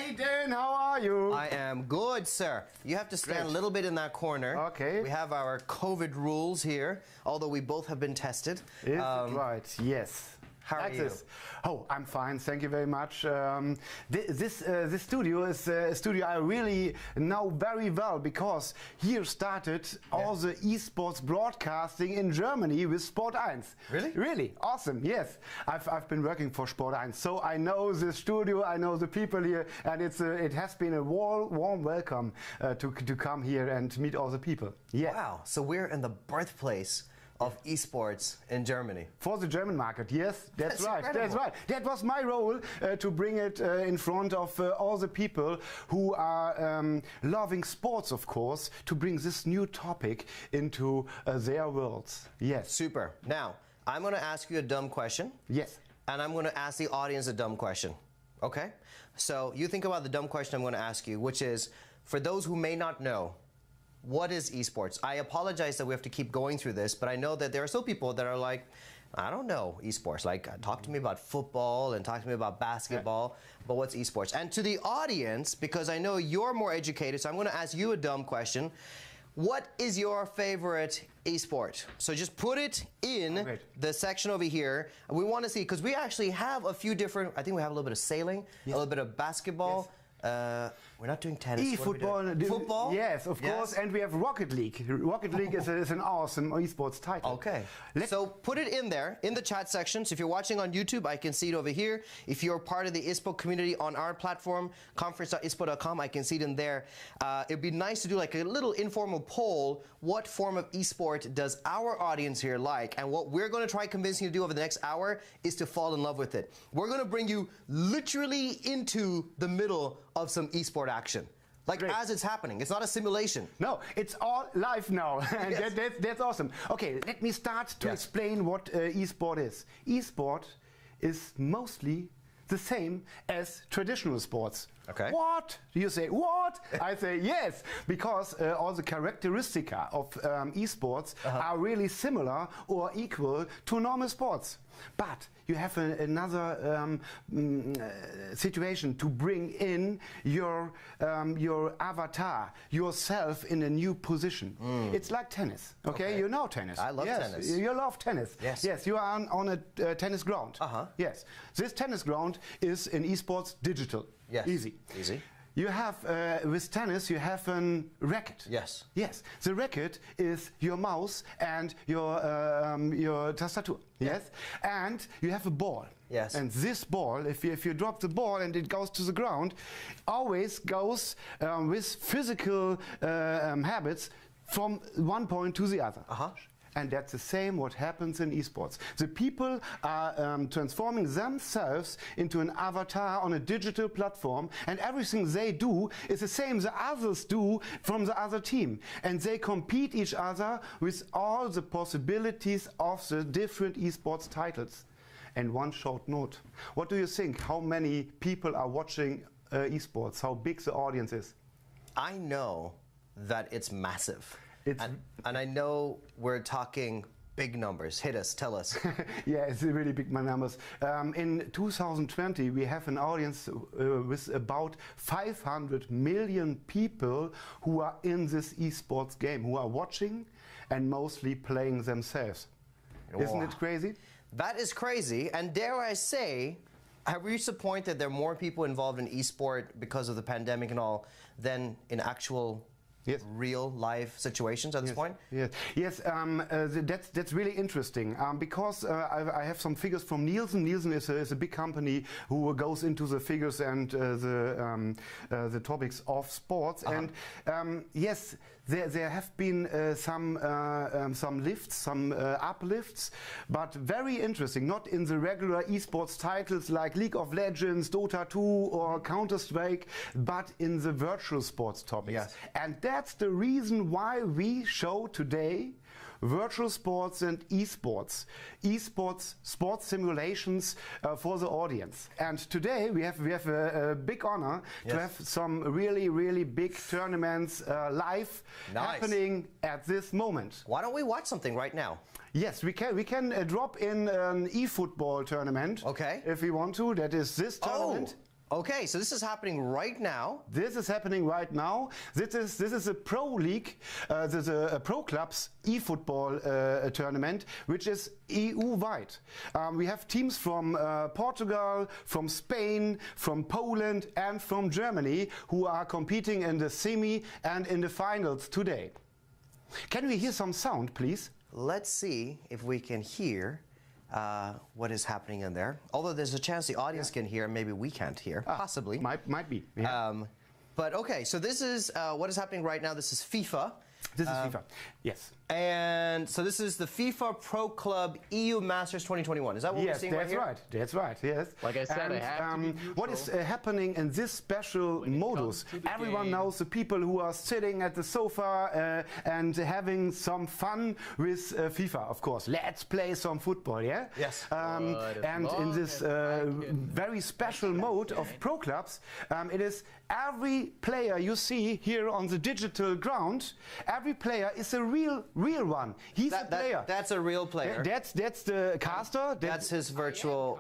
Aiden, how are you? I am good, sir. You have to stand a little bit in that corner. Okay. We have our COVID rules here, although we both have been tested. Is it right? Yes. How are you? Oh, I'm fine. Thank you very much. This studio is a studio I really know very well because here started all the esports broadcasting in Germany with Sport 1. Really? Really awesome. Yes, I've been working for Sport 1, so I know the studio, I know the people here, and it has been a warm welcome to come here and meet all the people. Yeah. Wow. So we're in the birthplace of esports in Germany. For the German market, yes, that's right. Incredible. That's right. That was my role to bring it in front of all the people who are loving sports, of course, to bring this new topic into their worlds. Yes. Super. Now, I'm going to ask you a dumb question. Yes. And I'm going to ask the audience a dumb question. Okay? So you think about the dumb question I'm going to ask you, which is, for those who may not know, what is esports? I apologize that we have to keep going through this, but I know that there are still people that are like, I don't know esports. Like, talk to me about football and talk to me about basketball, but what's esports? And to the audience, because I know you're more educated, so I'm going to ask you a dumb question. What is your favorite esport? So just put it in the section over here. We want to see, because we actually have a few different, I think we have a little bit of sailing, a little bit of basketball. Yes. We're not doing tennis. Football. Football? Yes, of course. And we have Rocket League. Rocket League is an awesome esports title. Okay. So put it in there, in the chat section. So if you're watching on YouTube, I can see it over here. If you're part of the ISPO community on our platform, conference.ispo.com, I can see it in there. It'd be nice to do like a little informal poll. What form of esport does our audience here like? And what we're going to try convincing you to do over the next hour is to fall in love with it. We're going to bring you literally into the middle of some esport action. Like as it's happening. It's not a simulation. No, it's all live now. And Yes. that's awesome. Okay, let me start to explain what esport is. Esport is mostly the same as traditional sports. Okay. What? You say, what? I say, yes, because all the characteristics of esports are really similar or equal to normal sports. But you have another situation to bring in your avatar, yourself in a new position. It's like tennis, okay? You know tennis. I love tennis. You love tennis. Yes. Yes, you are on a tennis ground. Yes. This tennis ground is in esports digital. Yes. Easy. Easy. You have, with tennis, you have a racket. Yes. Yes. The racket is your mouse and your tastature. Yes. And you have a ball. Yes. And this ball, if you drop the ball and it goes to the ground, always goes with physical habits from one point to the other. And that's the same what happens in esports. The people are transforming themselves into an avatar on a digital platform, and everything they do is the same the others do from the other team. And they compete each other with all the possibilities of the different esports titles. And one short note. What do you think? How many people are watching esports? How big the audience is? I know that it's massive. And I know we're talking big numbers. Hit us, tell us. Yeah, it's really big numbers. In 2020, we have an audience with about 500 million people who are in this esports game, who are watching and mostly playing themselves. Isn't it crazy? That is crazy. And dare I say, have we reached a point that there are more people involved in esport because of the pandemic and all than in actual real live situations at this point? Yes, that's really interesting because I have some figures from Nielsen. Nielsen is a big company who goes into the figures and the topics of sports. And yes, there have been some lifts, some uplifts, but very interesting. Not in the regular esports titles like League of Legends, Dota 2 or Counter-Strike, but in the virtual sports topics. And that's the reason why we show today virtual sports and esports. Esports, sports simulations for the audience. And today we have a big honor to have some really big tournaments live happening at this moment. Why don't we watch something right now? Yes, we can drop in an eFootball tournament. Okay. If we want to. That is this tournament. Okay, so this is happening right now. This is happening right now. This is a pro league, there's a pro clubs e-football tournament, which is EU-wide. We have teams from Portugal, from Spain, from Poland, and from Germany who are competing in the semi and in the finals today. Can we hear some sound, please? Let's see if we can hear what is happening in there. Although there's a chance the audience can hear, maybe we can't hear, possibly. Might be. Yeah. But okay, so this is what is happening right now. This is FIFA. This is FIFA, yes. And so this is the FIFA Pro Club EU Masters 2021. Is that what we're seeing right here? That's right, yes. Like I said, I have to be neutral. What is happening in this special modus? Everyone knows the people who are sitting at the sofa and having some fun with FIFA, of course. Let's play some football, yeah? Yes. And in this very special mode of pro clubs, it is every player you see here on the digital ground, every player is a real one. He's a player. That's a real player. That's the caster. That's his virtual.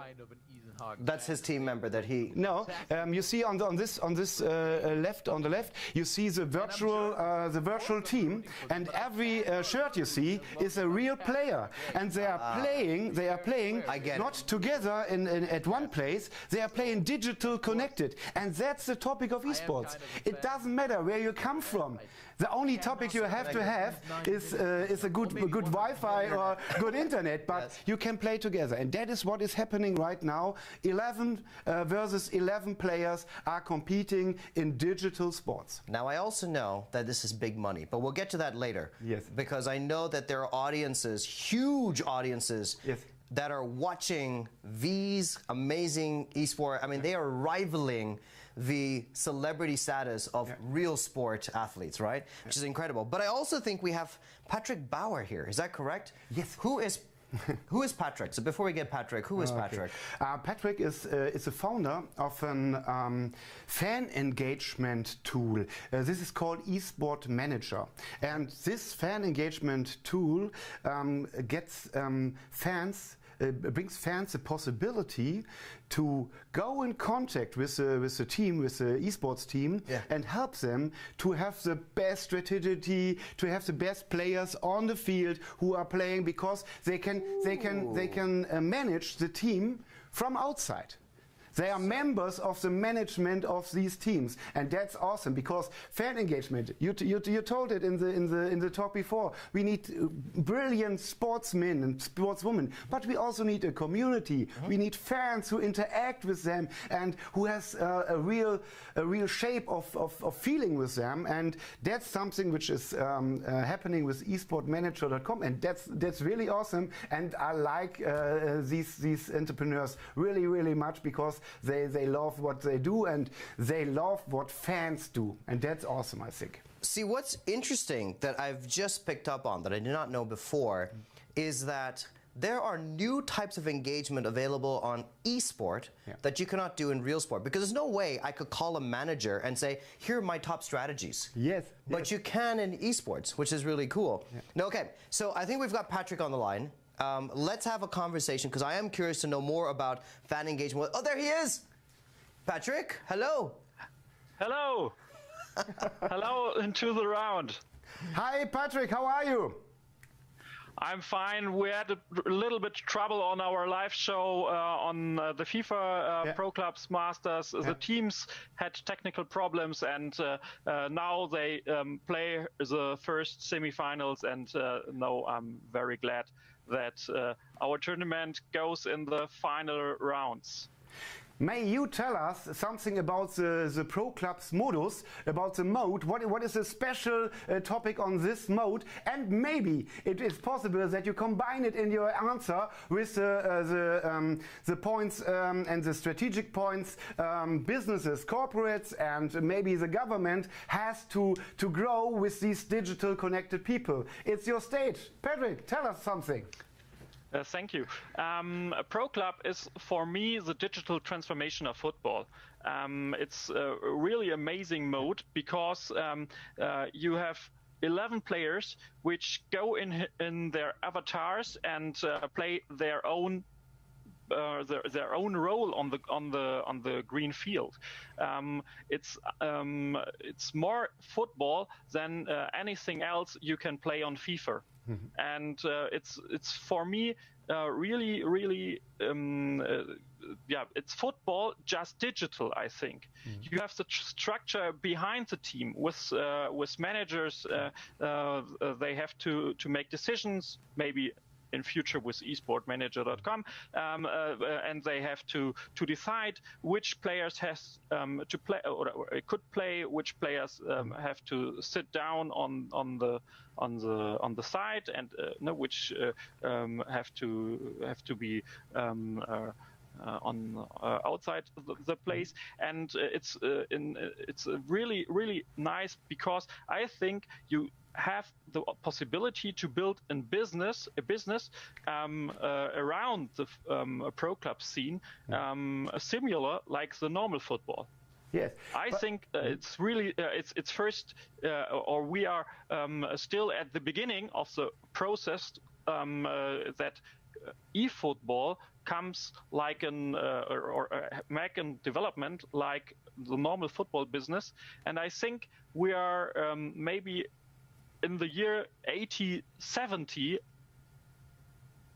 That's his team member that he. No, you see on this left, on the left, you see the virtual team, and every shirt you see is a real player, and they are playing not together at one place. They are playing digital connected, and that's the topic of esports. It doesn't matter where you come from. The only topic you have to have is a good Wi-Fi or good internet, but you can play together, and that is what is happening right now. 11 versus 11 players are competing in digital sports. Now, I also know that this is big money, but we'll get to that later. Yes. Because I know that there are audiences, huge audiences, yes, that are watching these amazing esports. I mean, they are rivaling the celebrity status of real sport athletes, right? Which is incredible. But I also think we have Patrick Bauer here. Is that correct? Yes. Who is Patrick? So before we get Patrick, who is Patrick? Patrick is a founder of an fan engagement tool. This is called Esport Manager, and this fan engagement tool brings fans the possibility to go in contact with the team, with the esports team, and help them to have the best strategy, to have the best players on the field who are playing, because they can manage the team from outside. They are members of the management of these teams, and that's awesome, because fan engagement. You told it in the talk before. We need brilliant sportsmen and sportswomen, but we also need a community. We need fans who interact with them and who has a real shape of feeling with them, and that's something which is happening with esportmanager.com, and that's really awesome. And I like these entrepreneurs really much, because they love what they do and they love what fans do, and that's awesome, I think. See, what's interesting that I've just picked up on that I did not know before is that there are new types of engagement available on esport that you cannot do in real sport, because there's no way I could call a manager and say, here are my top strategies. Yes. But you can in esports, which is really cool. Now, okay, so I think we've got Patrick on the line. Let's have a conversation, because I am curious to know more about fan engagement. Oh, there he is! Patrick, hello! Hello! Hello into the round. Hi, Patrick, how are you? I'm fine. We had a little bit trouble on our live show on the FIFA Pro Clubs Masters. The teams had technical problems, and now they play the first semifinals, and now I'm very glad that our tournament goes in the final rounds. May you tell us something about the Pro Clubs modus, about the mode? What is a special topic on this mode? And maybe it is possible that you combine it in your answer with the points and the strategic points businesses, corporates, and maybe the government has to grow with these digital connected people. It's your stage. Patrick, tell us something. Thank you. Pro Club is, for me, the digital transformation of football. It's a really amazing mode, because you have 11 players which go in their avatars and play their own their own role on the green field. It's more football than anything else you can play on FIFA, and it's for me really it's football just digital. I think you have the structure behind the team with managers. They have to make decisions, maybe in future with esportmanager.com, and they have to decide which players has to play or could play, which players have to sit down on the side, and which have to be on outside the place. And it's really nice, because I think you have the possibility to build a business around the pro club scene, similar like the normal football. Yes, I think it's really it's first, or we are still at the beginning of the process that eFootball comes like an or make a development like the normal football business, and I think we are maybe in the year 80-70,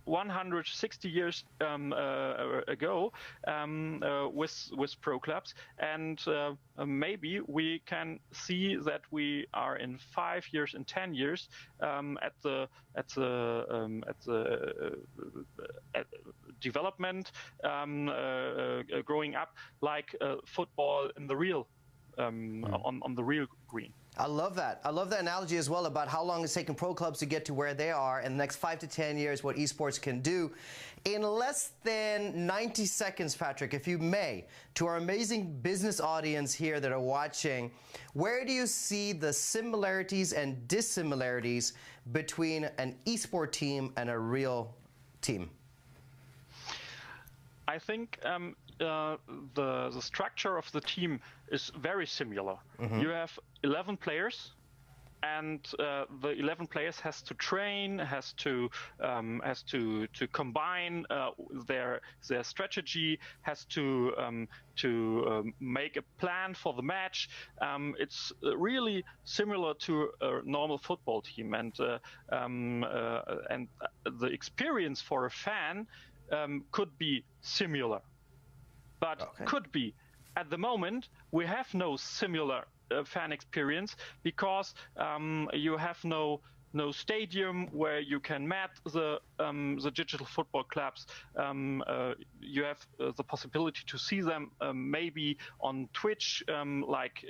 160 years ago, with pro clubs, and maybe we can see that we are in 5 years and 10 years at the development, growing up like football in the real on the real green. I love that. I love that analogy as well about how long it's taken pro clubs to get to where they are, in the next 5 to 10 years, what esports can do. In less than 90 seconds, Patrick, if you may, to our amazing business audience here that are watching, where do you see the similarities and dissimilarities between an esport team and a real team? I think the structure of the team is very similar. You have 11 players, and the 11 players has to train, has to combine their strategy, has to make a plan for the match. It's really similar to a normal football team, and the experience for a fan could be similar, but could be. At the moment, we have no similar fan experience, because you have no stadium where you can meet the digital football clubs. You have the possibility to see them maybe on Twitch, like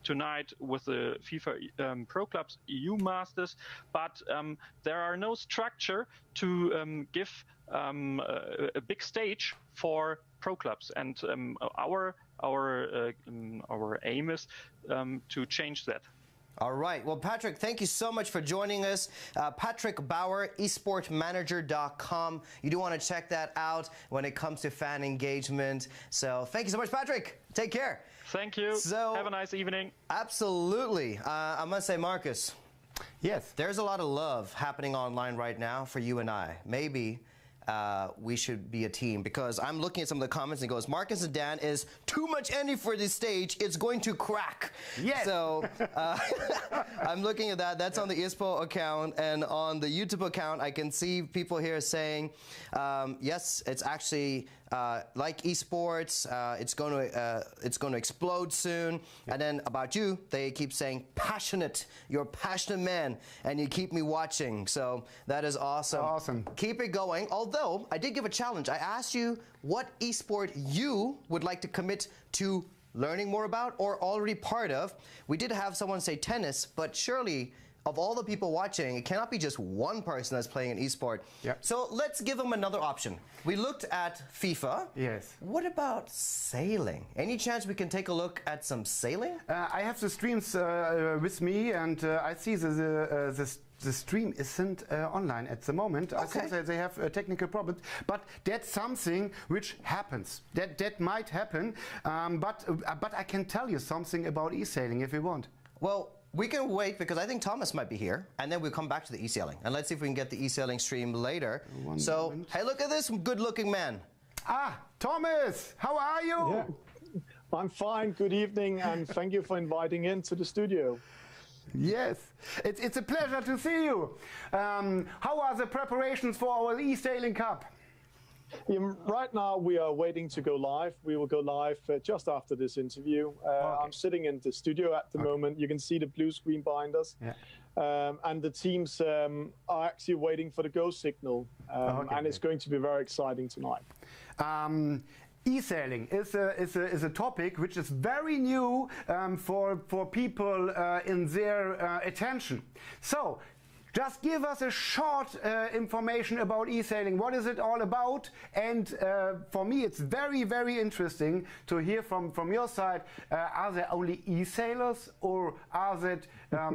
tonight with the FIFA Pro Clubs EU Masters, but there are no structure to give a big stage for pro clubs, and our aim is to change that. All right. Well, Patrick, thank you so much for joining us. Patrick Bauer, esportmanager.com. You do want to check that out when it comes to fan engagement. So thank you so much, Patrick. Take care. Thank you. So, have a nice evening. Absolutely. I must say, Marcus. Yes. There's a lot of love happening online right now for you and I. Maybe we should be a team, because I'm looking at some of the comments and it goes, Marcus and Dan is too much energy for this stage. It's going to crack. Yes. So I'm looking at that. That's on the ISPO account, and on the YouTube account, I can see people here saying, yes, it's actually like esports. It's going to explode soon. And then about you, they keep saying passionate. You're a passionate man, and you keep me watching. So that is awesome. Awesome. Keep it going. Although I did give a challenge. I asked you what esport you would like to commit to learning more about or already part of. We did have someone say tennis, but surely of all the people watching, it cannot be just one person that's playing an esport. Yep. So let's give them another option. We looked at FIFA. Yes. What about sailing? Any chance we can take a look at some sailing? I have the streams with me, and I see the stream isn't online at the moment. I think that they have technical problems, but that's something which happens. That might happen, but I can tell you something about e-sailing if you want. Well, we can wait, because I think Thomas might be here, and then we'll come back to the e-sailing, and let's see if we can get the e-sailing stream later. Hey, look at this good-looking man. Thomas, how are you? Yeah. I'm fine, good evening, and thank you for inviting into the studio. Yes, it's a pleasure to see you. How are the preparations for our Esailing Cup? Right now we are waiting to go live. We will go live just after this interview. Okay. I'm sitting in the studio at the moment. You can see the blue screen behind us. Yeah. And the teams are actually waiting for the go signal. And it's going to be very exciting tonight. Esailing is a topic which is very new for people in their attention. So, just give us a short information about Esailing. What is it all about? And for me, it's very, very interesting to hear from your side. Are there only e-sailors, or are there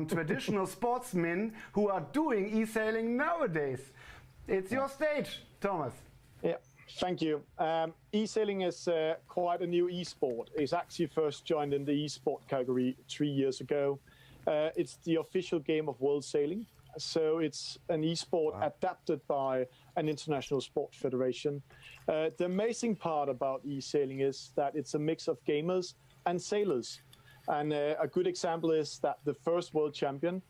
traditional sportsmen who are doing Esailing nowadays? It's your stage, Thomas. Yeah. Thank you. Esailing is quite a new e-sport. It's actually first joined in the e-sport category 3 years ago. It's the official game of world sailing. So it's an e-sport adapted by an international sport federation. The amazing part about e-sailing is that it's a mix of gamers and sailors. And a good example is that the first world champion,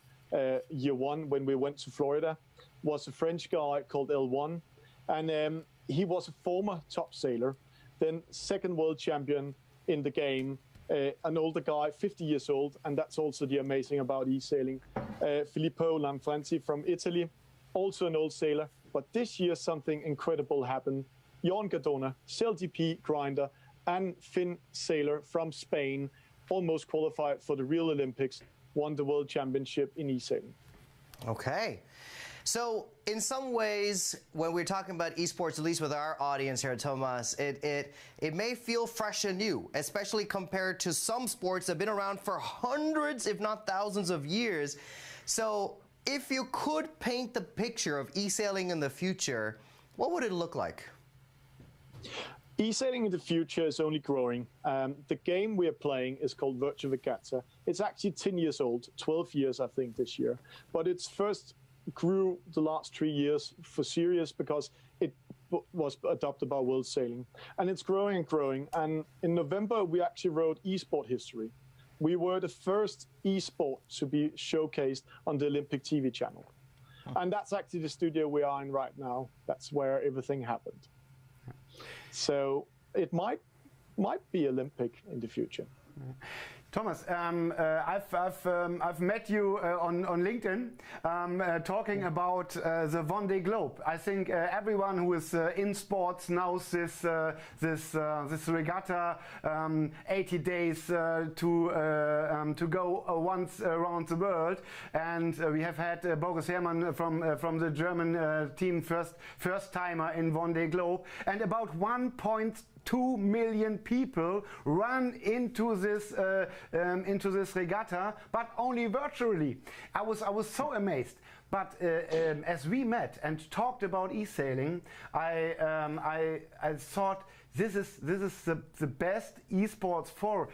year one, when we went to Florida, was a French guy called L1. And he was a former top sailor, then second world champion in the game, an older guy, 50 years old, and that's also the amazing about e-sailing. Filippo Lanfranci from Italy, also an old sailor, but this year something incredible happened. Jorn Gadona, CLDP grinder, and Finn sailor from Spain, almost qualified for the real Olympics, won the world championship in e-sailing. Okay. So in some ways, when we're talking about esports, at least with our audience here, Thomas, it may feel fresh and new, especially compared to some sports that have been around for hundreds, if not thousands of years. So if you could paint the picture of e-sailing in the future, what would it look like? E-sailing in the future is only growing. The game we are playing is called Virtual Regatta. It's actually 10 years old, 12 years, I think, this year. But it's first grew the last 3 years for serious because it was adopted by World Sailing. And it's growing and growing. And in November, we actually wrote eSport history. We were the first eSport to be showcased on the Olympic TV channel. And that's actually the studio we are in right now. That's where everything happened. So it might be Olympic in the future. Thomas, I've met you on LinkedIn talking about the Vendée Globe. I think everyone who is in sports knows this regatta, 80 days to go once around the world, and we have had Boris Herrmann from the German team first timer in Vendée Globe, and about 1.2 million people run into this regatta, but only virtually. I was so amazed. But as we met and talked about e-sailing, I thought this is the best esports for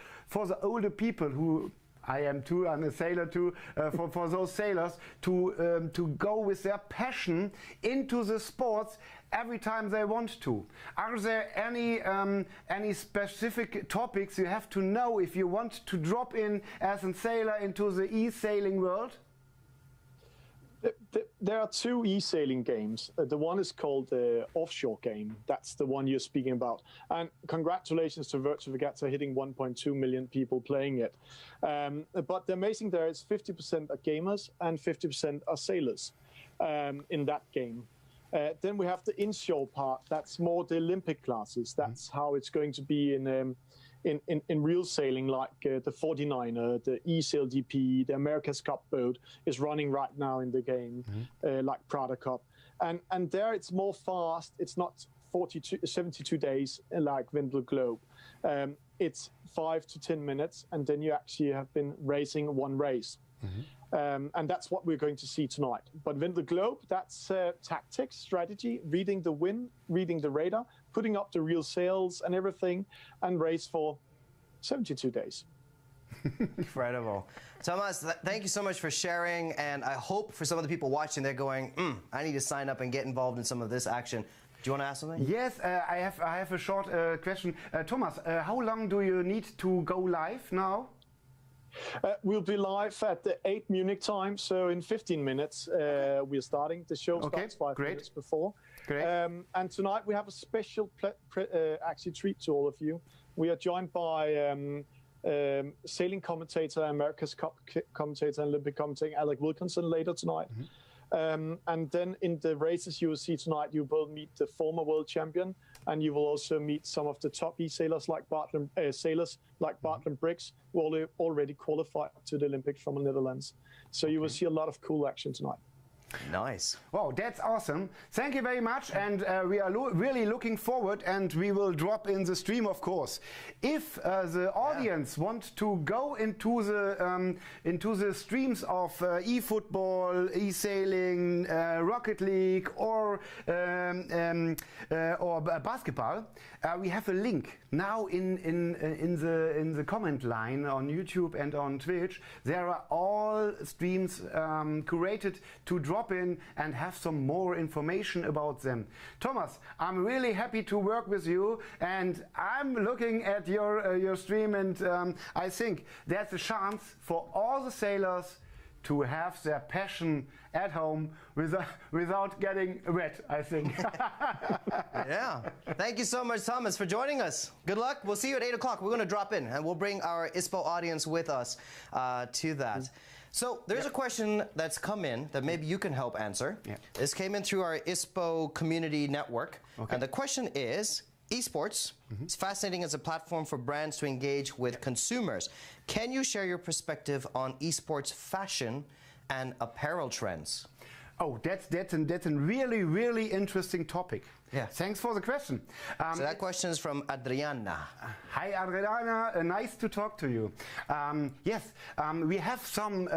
the older people who. I am too. I'm a sailor too. For those sailors to go with their passion into the sports every time they want to. Are there any specific topics you have to know if you want to drop in as a sailor into the e-sailing world? There are two e-sailing games. The one is called the offshore game. That's the one you're speaking about. And congratulations to Virtual Regatta hitting 1.2 million people playing it. But the amazing there is 50% are gamers and 50% are sailors in that game. Then we have the inshore part. That's more the Olympic classes. That's how it's going to be in real sailing, like the 49er, the ECLDP, the America's Cup boat is running right now in the game, like Prada Cup. And there it's more fast. It's not 72 days like Vendée Globe. It's 5 to 10 minutes, and then you actually have been racing one race. And that's what we're going to see tonight. But Vendée Globe, that's tactics, strategy, reading the wind, reading the radar, putting up the real sails and everything, and race for 72 days. Incredible. Thomas, thank you so much for sharing, and I hope for some of the people watching, they're going, I need to sign up and get involved in some of this action. you want to ask something? Yes, I have a short question. Thomas, how long do you need to go live now? We'll be live at the 8 Munich time, so in 15 minutes we're starting. The show starts 5 minutes before. Great. And tonight we have a special actually treat to all of you. We are joined by sailing commentator, America's Cup commentator, and Olympic commentator Alec Wilkinson later tonight. And then in the races you will see tonight, you will meet the former world champion, and you will also meet some of the top sailors like Bartram Briggs, who already qualified to the Olympics from the Netherlands. So you will see a lot of cool action tonight. Nice. Wow, that's awesome. Thank you very much, and we are really looking forward, and we will drop in the stream, of course. If the audience want to go into the streams of eFootball, eSailing, Rocket League, or basketball, we have a link now in the comment line on YouTube and on Twitch. There are all streams curated to drop in and have some more information about them. Thomas, I'm really happy to work with you, and I'm looking at your stream, and I think there's a chance for all the sailors to have their passion at home without getting wet, I think. Yeah. Thank you so much, Thomas, for joining us. Good luck. We'll see you at 8 o'clock. We're going to drop in, and we'll bring our ISPO audience with us to that. So there's a question that's come in that maybe you can help answer. This came in through our ISPO community network. And the question is, esports is fascinating as a platform for brands to engage with consumers. Can you share your perspective on esports fashion and apparel trends? Oh, that's a really interesting topic. Yeah. Thanks for the question. So that question is from Adriana. Hi, Adriana. Nice to talk to you. Yes, we have some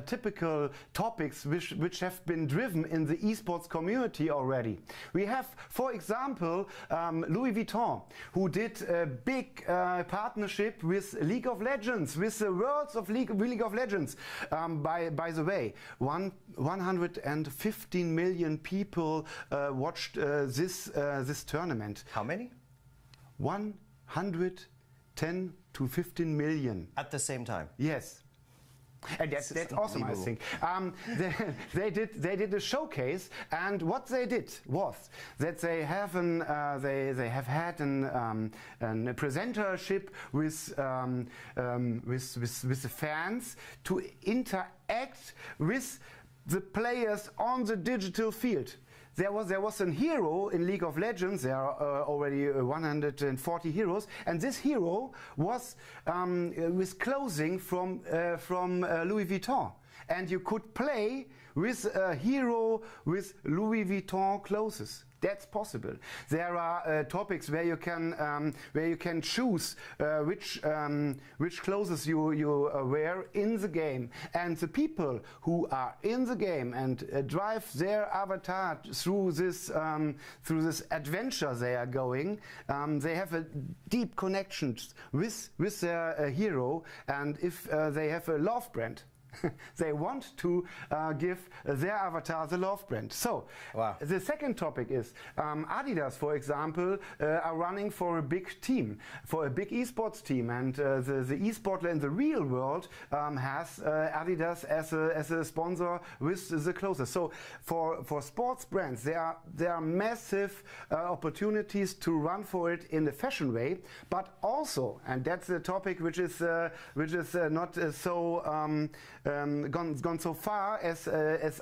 typical topics which have been driven in the esports community already. We have, for example, Louis Vuitton, who did a big partnership with League of Legends, with the Worlds of League of Legends. By the way, 115 million people watched this tournament. How many? 110 to 15 million. At the same time? Yes. And that's awesome, I think. They did a showcase, and what they did was that they have had a presentership with the fans to interact with the players on the digital field. There was a hero in League of Legends. There are already 140 heroes, and this hero was with clothing from Louis Vuitton, and you could play with a hero with Louis Vuitton clothes. That's possible. There are topics where you can choose which clothes you wear in the game, and the people who are in the game and drive their avatar through this adventure they are going, they have a deep connection with their hero, and if they have a love brand, they want to give their avatar the love brand. So the second topic is Adidas, for example, are running for a big team, for a big esports team, and the esportler in the real world has Adidas as a sponsor with the clothes. So for sports brands, there are massive opportunities to run for it in a fashion way, but also, and that's a topic which is not so gone so far as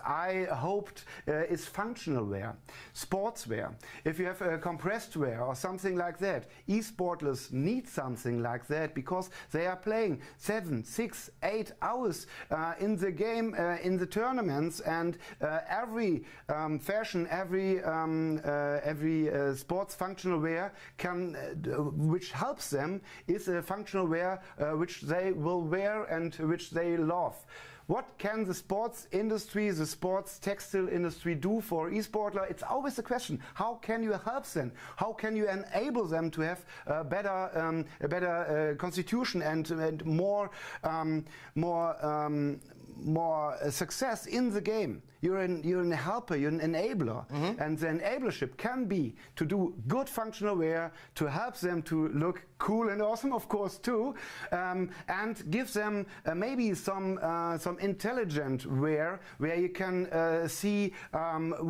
I hoped, is functional wear, sportswear. If you have a compressed wear or something like that, esportlers need something like that because they are playing 7, 6, 8 hours in the game, in the tournaments, and every fashion, every sports functional wear which helps them is a functional wear which they will wear and which they love. What can the sports industry, the sports textile industry do for esportler? It's always a question. How can you help them? How can you enable them to have a better constitution and more success in the game. You're a helper, you're an enabler, and the enablership can be to do good functional wear, to help them to look cool and awesome, of course, too, and give them maybe some intelligent wear where you can see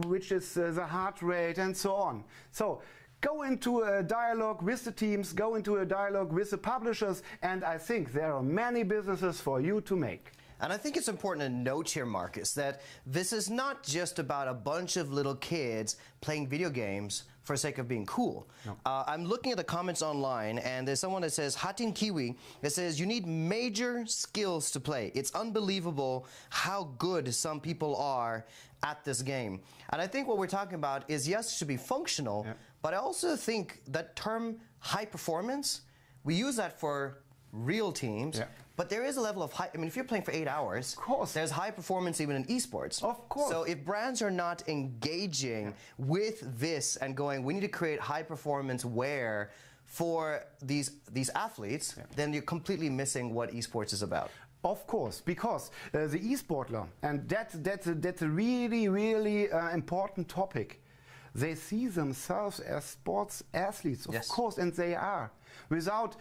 which is the heart rate and so on. So go into a dialogue with the teams, go into a dialogue with the publishers, and I think there are many businesses for you to make. And I think it's important to note here, Marcus, that this is not just about a bunch of little kids playing video games for the sake of being cool. No. I'm looking at the comments online, and there's someone that says, Hatin Kiwi, that says, you need major skills to play. It's unbelievable how good some people are at this game. And I think what we're talking about is, yes, it should be functional, but I also think that term high performance, we use that for real teams. But there is a level of high, I mean, if you're playing for 8 hours, of course, there's high performance even in esports. Of course. So if brands are not engaging with this and going, we need to create high performance wear for these athletes, then you're completely missing what esports is about. Of course, because the esportler, and that's a really, really important topic. They see themselves as sports athletes, of course, and they are. Without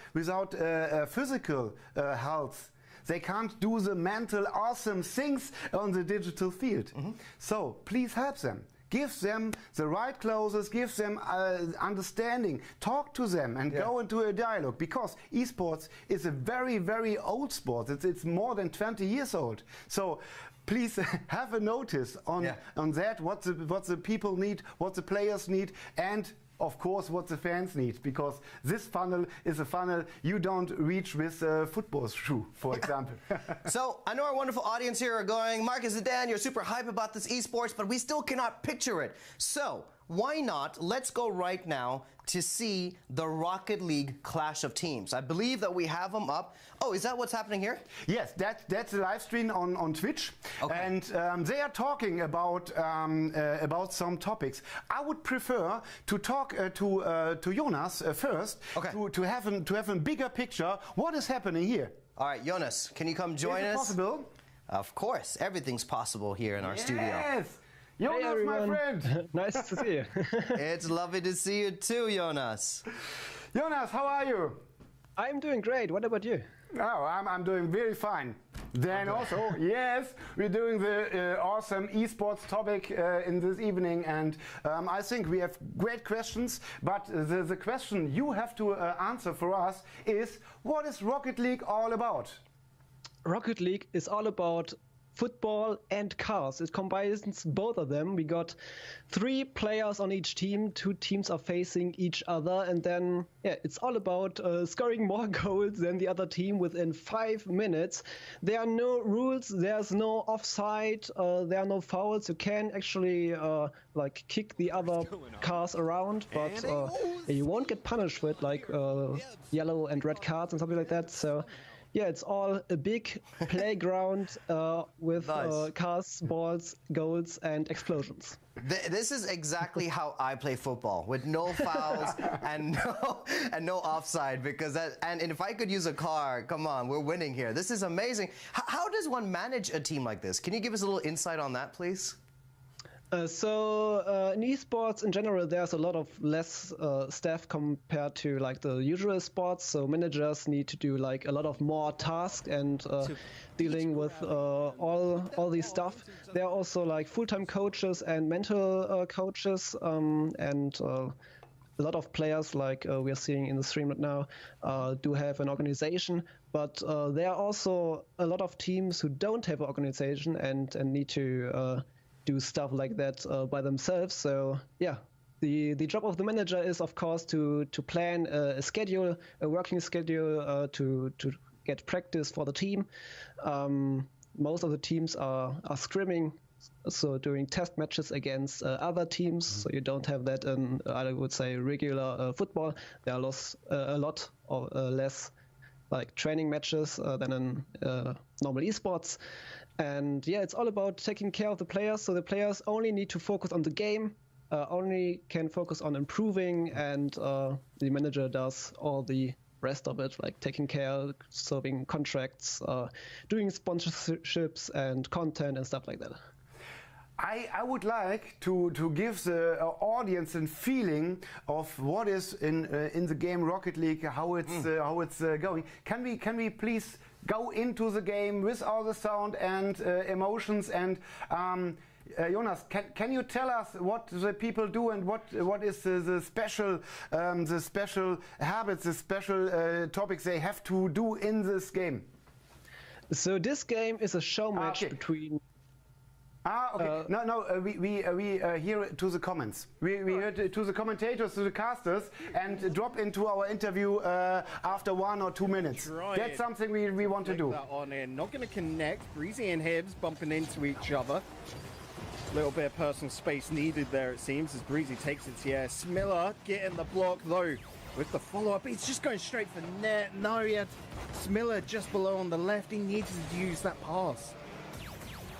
physical health, they can't do the mental awesome things on the digital field. So please help them. Give them the right clothes, give them understanding, talk to them and go into a dialogue, because esports is a very, very old sport. It's more than 20 years old. So please have a notice on that, what the people need, what the players need, and of course what the fans need, because this funnel is a funnel you don't reach with a football shoe, for example. So I know our wonderful audience here are going, Marcus and Dan, you're super hype about this esports, but we still cannot picture it. So why not, let's go right now to see the Rocket League Clash of Teams. I believe that we have them up. Oh, is that what's happening here? Yes, that's a live stream on Twitch. And they are talking about some topics. I would prefer to talk to Jonas first, to have a bigger picture. What is happening here? All right, Jonas, can you come join us? Is it possible? Of course, everything's possible here in our studio. Yes! Jonas, my friend! Nice to see you. It's lovely to see you too, Jonas. Jonas, how are you? I'm doing great. What about you? Oh, I'm doing very fine. Then also, yes, we're doing the awesome esports topic in this evening, and I think we have great questions, but the question you have to answer for us is, what is Rocket League all about? Rocket League is all about football and cars. It combines both of them. We got 3 players on each team. 2 teams are facing each other, and then it's all about scoring more goals than the other team within 5 minutes. There are no rules. There's no offside. There are no fouls. You can actually like kick the other cars around, but you won't get punished for it, like yellow and red cards and something like that. So yeah, it's all a big playground with cars, balls, goals, and explosions. This is exactly how I play football, with no fouls and no offside. Because and if I could use a car, come on, we're winning here. This is amazing. How does one manage a team like this? Can you give us a little insight on that, please? In esports in general, there's a lot of less staff compared to like the usual sports. So managers need to do like a lot of more tasks and dealing with all this stuff. There are also like full-time coaches and mental coaches, and a lot of players, like we are seeing in the stream right now, do have an organization. But there are also a lot of teams who don't have an organization and need to do stuff like that by themselves. So yeah, the job of the manager is of course to plan a schedule, a working schedule, to get practice for the team. Most of the teams are scrimming, so doing test matches against other teams. So you don't have that in, I would say, regular football. There are a lot or less like training matches than in normal esports. And yeah, it's all about taking care of the players. So the players only need to focus on the game, only can focus on improving, and the manager does all the rest of it, like taking care, serving contracts, doing sponsorships and content and stuff like that. I would like to give the audience a feeling of what is in the game Rocket League, how it's going. Can we please go into the game with all the sound and emotions? And Jonas, can you tell us what the people do and what is the special habits, the special topics they have to do in this game? So this game is a show match between. Okay. We hear to the comments. We hear to the commentators, to the casters, and drop into our interview after 1 or 2 minutes. That's something we want to do. That on in. Not going to connect. Breezy and Hibbs bumping into each other. A little bit of personal space needed there, it seems, as Breezy takes it to Smiller getting the block, though. With the follow-up, he's just going straight for net. No, he had Smiller just below on the left. He needed to use that pass.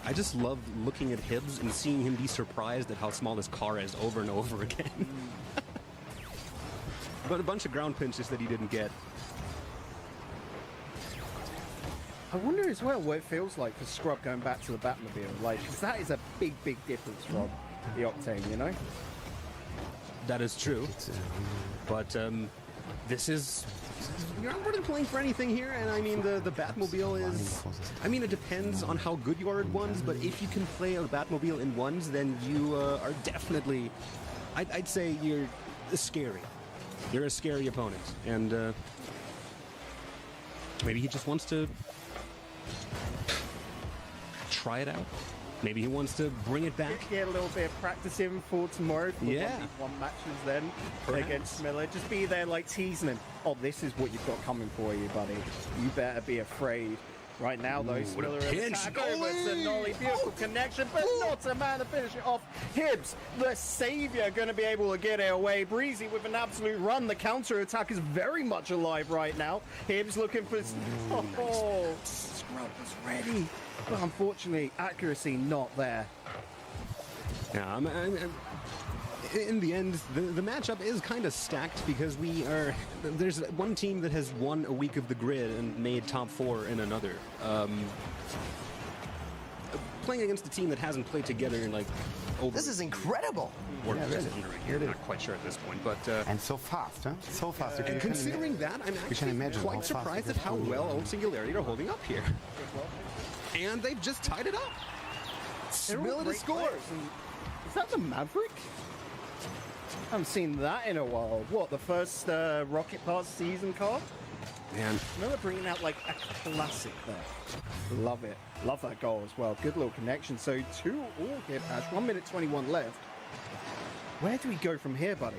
I just love looking at Hibbs and seeing him be surprised at how small this car is over and over again. But a bunch of ground pinches that he didn't get. I wonder as well what it feels like for Scrub going back to the Batmobile. Like, 'cause that is a big, big difference from the Octane, you know? That is true. But this is... You're not really playing for anything here, and I mean, the Batmobile is... I mean, it depends on how good you are at ones, but if you can play a Batmobile in ones, then you are definitely... I'd say you're scary. You're a scary opponent, and maybe he just wants to try it out. Maybe he wants to bring it back. Get a little bit of practice in for tomorrow for 1v1 matches then against Miller. Just be there like teasing him. Oh, this is what you've got coming for you, buddy. You better be afraid. Right now, though, Smiller attack over to Nolly. Beautiful connection, but not a man to finish it off. Hibbs, the savior, going to be able to get it away. Breezy with an absolute run. The counter attack is very much alive right now. Hibbs looking for... Oh, Scrub was ready. But unfortunately, accuracy not there. Yeah, in the end, the matchup is kind of stacked because there's one team that has won a week of the grid and made top 4 in another. Playing against a team that hasn't played together in like over... This is incredible! Or just under a year, not quite sure at this point, but... and so fast, huh? So fast. And considering that, I'm actually quite surprised at how well Old Singularity are holding up here. And they've just tied it up. Smiller scores. Is that the Maverick? I haven't seen that in a while. What, the first Rocket Pass season card? Man. Miller bringing out like a classic there. Love it. Love that goal as well. Good little connection. So 2 all here, Pash. 1 minute 21 left. Where do we go from here, buddy?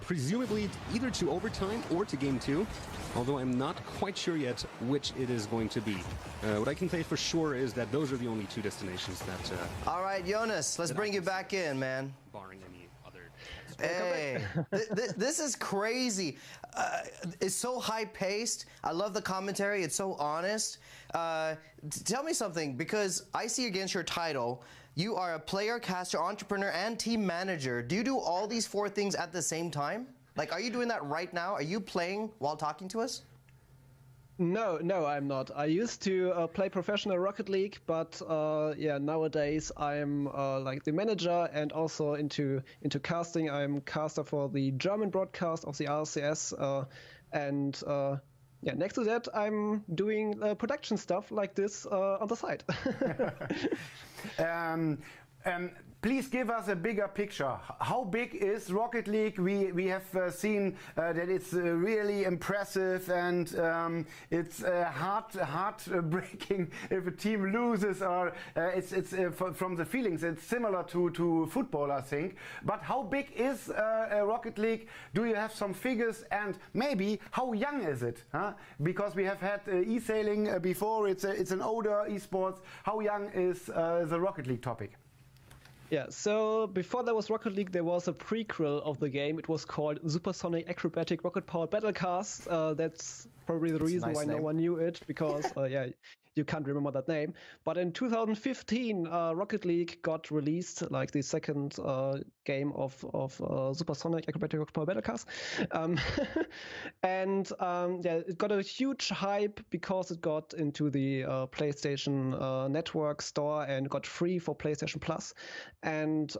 Presumably either to overtime or to game 2, although I'm not quite sure yet which it is going to be. What I can say for sure is that those are the only 2 destinations that... All right, Jonas, let's bring you back in, man. Barring any other... Hey, this is crazy. It's so high-paced. I love the commentary. It's so honest. Tell me something, because I see against your title, you are a player, caster, entrepreneur, and team manager. Do you do all these 4 things at the same time? Like, are you doing that right now? Are you playing while talking to us? No, I'm not. I used to play professional Rocket League, but yeah, nowadays I'm like the manager and also into casting. I'm caster for the German broadcast of the RCS, and yeah, next to that, I'm doing production stuff like this on the side. Please give us a bigger picture. How big is Rocket League? We have seen that it's really impressive, and it's heart-breaking if a team loses, or it's from the feelings. It's similar to football, I think. But how big is Rocket League? Do you have some figures? And maybe how young is it? Huh? Because we have had Esailing before. It's an older esports. How young is the Rocket League topic? Yeah, so before there was Rocket League, there was a prequel of the game. It was called Supersonic Acrobatic Rocket Powered Battlecast. That's probably the reason why no one knew it, because you can't remember that name. But in 2015, Rocket League got released, like the second game of Supersonic Acrobatic Battle Cars. And it got a huge hype because it got into the PlayStation Network store and got free for PlayStation Plus. And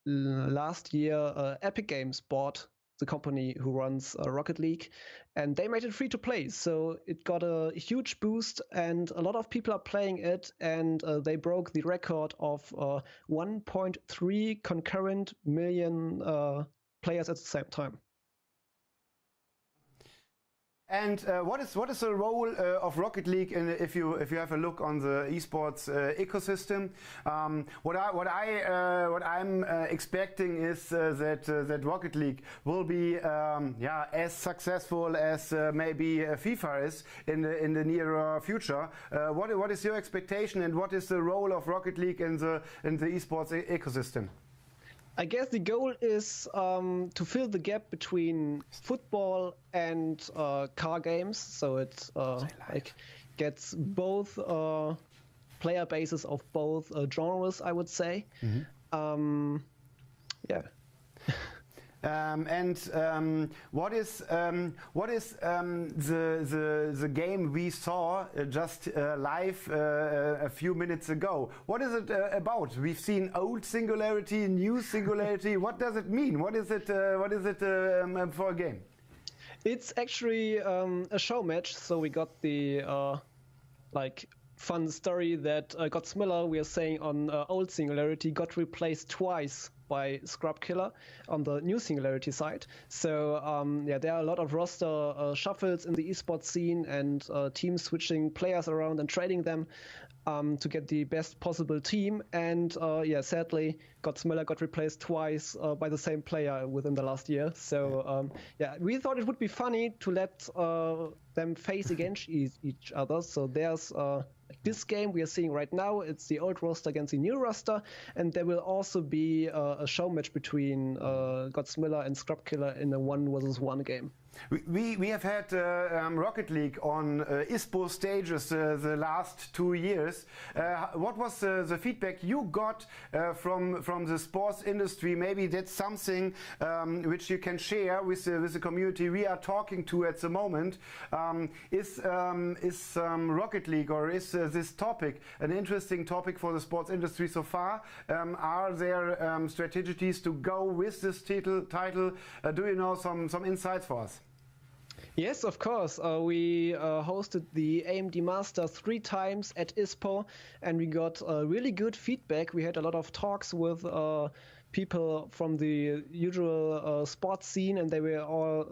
last year, Epic Games bought the company who runs Rocket League, and they made it free to play. So it got a huge boost, and a lot of people are playing it, and they broke the record of 1.3 concurrent million players at the same time. And what is the role of Rocket League if you have a look on the esports ecosystem? What I'm expecting is that Rocket League will be as successful as maybe FIFA is in the near future. What is your expectation, and what is the role of Rocket League in the esports ecosystem? I guess the goal is to fill the gap between football and car games, so it gets both player bases of both genres, I would say. Mm-hmm. What is the game we saw just live a few minutes ago? What is it about? We've seen old Singularity, new Singularity. What does it mean? What is it for a game? It's actually a show match. So we got the fun story that Godsmiller, we are saying on old Singularity, got replaced twice by Scrub Killer on the new Singularity side. So there are a lot of roster shuffles in the esports scene, and teams switching players around and trading them to get the best possible team. And sadly, Godsmiller got replaced twice by the same player within the last year. So we thought it would be funny to let them face against each other. So there's this game we are seeing right now, it's the old roster against the new roster, and there will also be a show match between Godsmiller and Scrub Killer in a 1-versus-1 game. We have had Rocket League on ISPO stages the last 2 years. What was the feedback you got from the sports industry? Maybe that's something which you can share with the community we are talking to at the moment. Is Rocket League, or is this topic an interesting topic for the sports industry so far? Are there strategies to go with this title? Do you know some insights for us? Yes, of course. We hosted the AMD Masters 3 times at ISPO, and we got really good feedback. We had a lot of talks with people from the usual sports scene, and they were all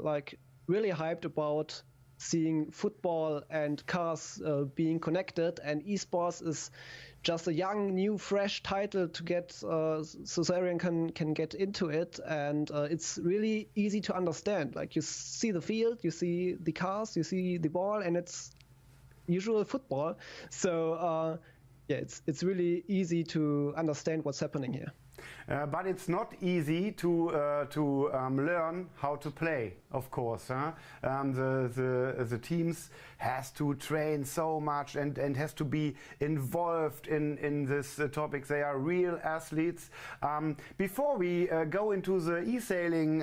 really hyped about seeing football and cars being connected, and esports is just a young, new, fresh title to get so everyone can get into it, and it's really easy to understand. Like, you see the field, you see the cars, you see the ball, and it's usual football. So it's really easy to understand what's happening here. But it's not easy to learn how to play, of course. The teams has to train so much and has to be involved in this topic. They are real athletes. Before we go into the Esailing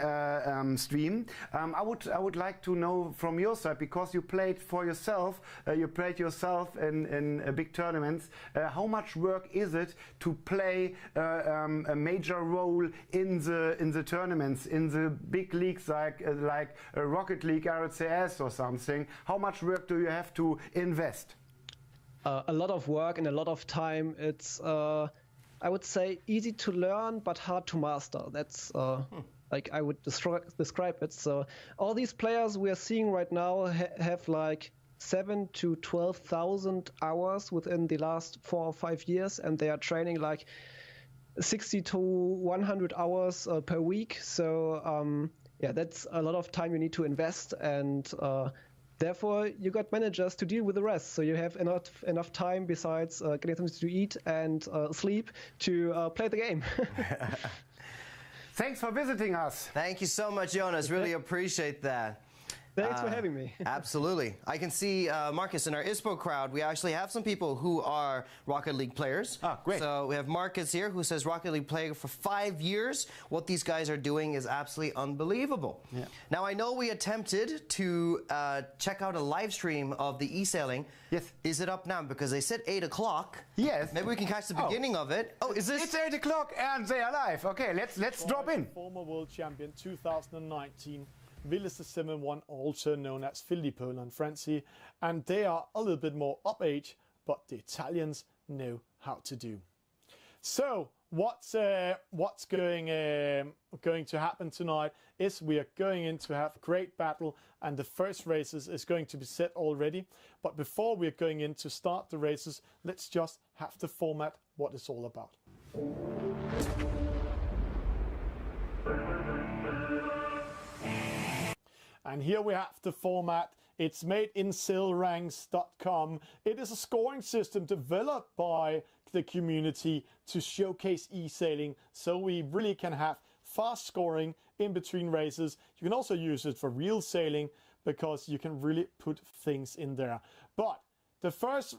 stream, I would like to know from your side, because you played for yourself, in big tournaments. How much work is it to play a major role in the tournaments, in the big leagues like Rocket League, RCS or something? How much work do you have to invest? A lot of work and a lot of time. It's I would say easy to learn but hard to master. That's like I would describe it. So all these players we are seeing right now have like 7,000 to 12,000 hours within the last 4 or 5 years, and they are training like 60 to 100 hours per week. So that's a lot of time you need to invest, and therefore you got managers to deal with the rest. So you have enough time besides getting something to eat and sleep to play the game. Thanks for visiting us. Thank you so much, Jonas. Really appreciate that. Thanks for having me. Absolutely. I can see, Marcus, in our ISPO crowd, we actually have some people who are Rocket League players. Ah, great. So we have Marcus here who says Rocket League player for 5 years. What these guys are doing is absolutely unbelievable. Yeah. Now, I know we attempted to check out a live stream of the Esailing. Yes. Is it up now? Because they said 8 o'clock. Yes. Maybe we can catch the beginning of it. Oh, is this? It's 8 o'clock and they are live. Okay, let's drop in. Former world champion 2019. Villes the 7-1, also known as Filippo Lanfranci, and they are a little bit more up age, but the Italians know how to do. So what's going to happen tonight is we are going in to have a great battle, and the first races is going to be set already. But before we're going in to start the races, let's just have the format, what it's all about. And here we have the format. It's made in sailranks.com. It is a scoring system developed by the community to showcase e-sailing, so we really can have fast scoring in between races. You can also use it for real sailing because you can really put things in there. But the first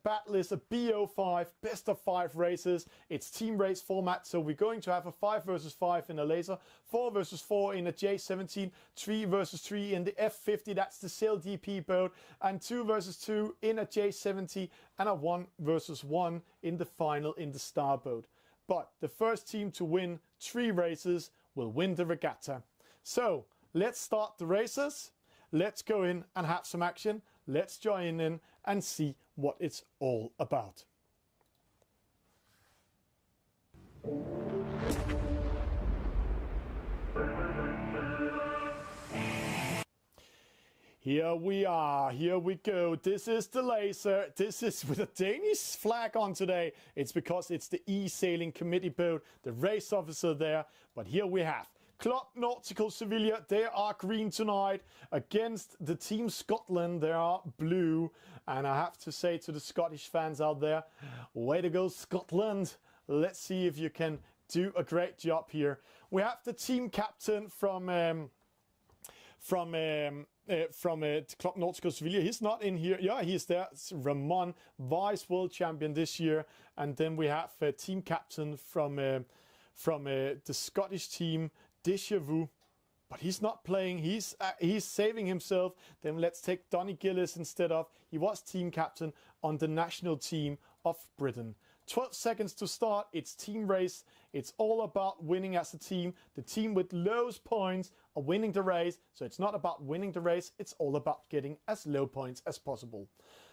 battle is a BO5, best of 5 races. It's team race format, so we're going to have a 5 versus 5 in a laser, 4 versus 4 in a J17, 3 versus 3 in the F50, that's the Sail DP boat, and 2 versus 2 in a J70, and a 1 versus 1 in the final in the Star boat. But the first team to win 3 races will win the regatta. So let's start the races. Let's go in and have some action. Let's join in and see what it's all about. Here we are, here we go. This is the laser. This is with a Danish flag on today. It's because it's the e-sailing committee boat, the race officer there. But here we have Club Nautical Sevilla, they are green tonight. Against the Team Scotland, they are blue. And I have to say to the Scottish fans out there, way to go Scotland. Let's see if you can do a great job here. We have the team captain from Club Nautical Sevilla. He's not in here. Yeah, he's there. It's Ramon, vice world champion this year. And then we have a team captain from the Scottish team, Dissimilarities, but he's not playing. He's saving himself. Then let's take Donny Gillis instead of. He was team captain on the national team of Britain. 12 seconds to start. It's team race. It's all about winning as a team. The team with lowest points are winning the race. So it's not about winning the race. It's all about getting as low points as possible.